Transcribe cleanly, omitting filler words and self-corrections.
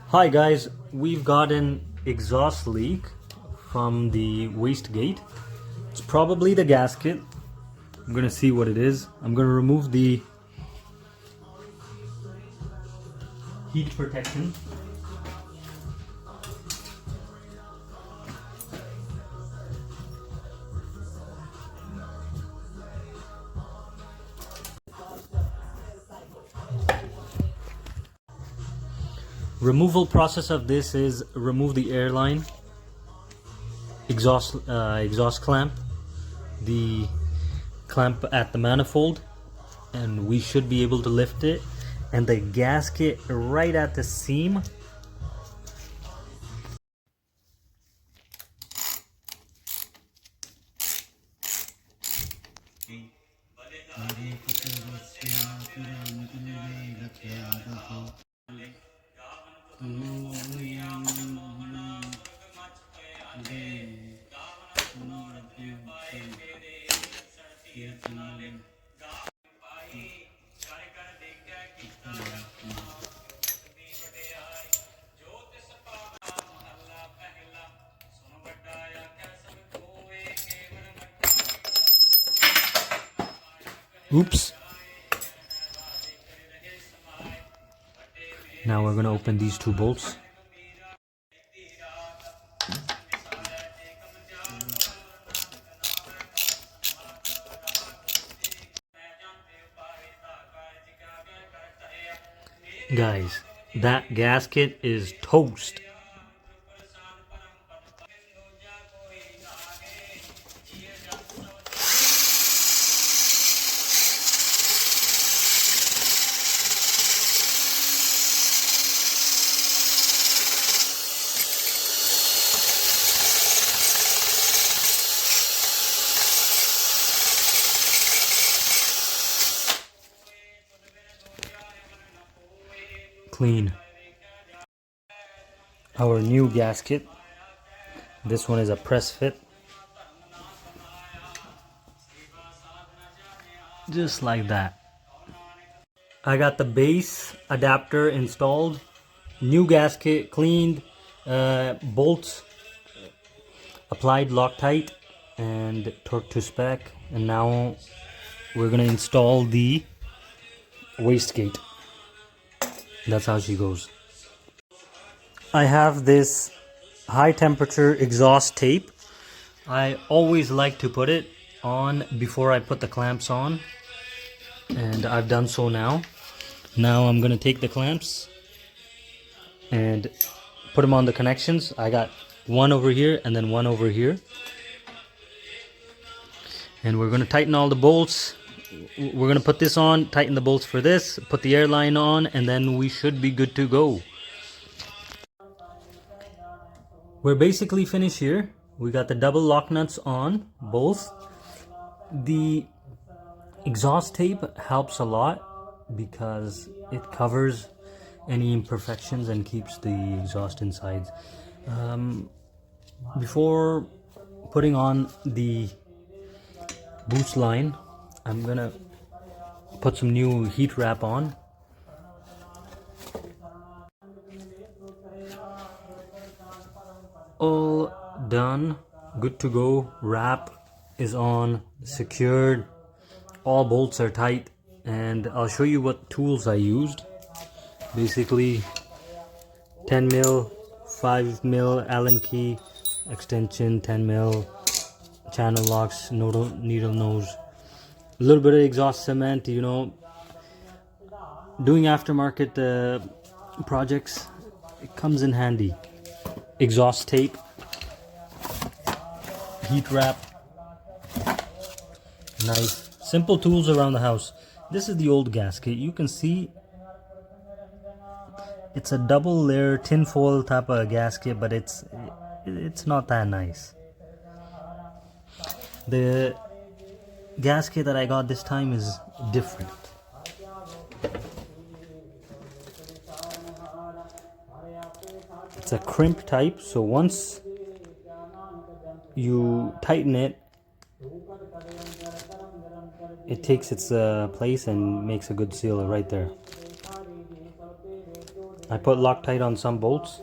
Hi guys, we've got an exhaust leak from the wastegate. It's probably the gasket. I'm gonna see what it is. I'm gonna remove the heat protection. Removal process of this is remove the airline, exhaust clamp, the clamp at the manifold, and we should be able to lift it, and the gasket right at the seam. Oops. Now we're going to open these two bolts. Guys, that gasket is toast. Clean. Our new gasket. This one is a press fit. Just like that. I got the base adapter installed, new gasket cleaned, bolts applied Loctite and torque to spec, and now we're gonna install the wastegate. That's how she goes. I have this high temperature exhaust tape. I always like to put it on before I put the clamps on, and I've done so now. Now I'm gonna take the clamps and put them on the connections. I got one over here and then one over here, and we're gonna tighten all the bolts. We're gonna put this on, tighten the bolts for this, put the airline on, and then we should be good to go. We're basically finished here. We got the double lock nuts on both. The exhaust tape helps a lot because it covers any imperfections and keeps the exhaust inside. Before putting on the boost line, I'm gonna put some new heat wrap on. All done, good to go. Wrap is on, secured, all bolts are tight, and I'll show you what tools I used. Basically 10 mil, 5 mil Allen key extension, 10 mil channel locks, needle nose, a little bit of exhaust cement. You know, doing aftermarket projects, it comes in handy. Exhaust tape, heat wrap, knife, simple tools around the house. This is the old gasket. You can see it's a double layer tinfoil type of gasket, but it's not that nice. The gasket that I got this time is different. It's a crimp type, so once you tighten it, it takes its place and makes a good seal right there. I put Loctite on some bolts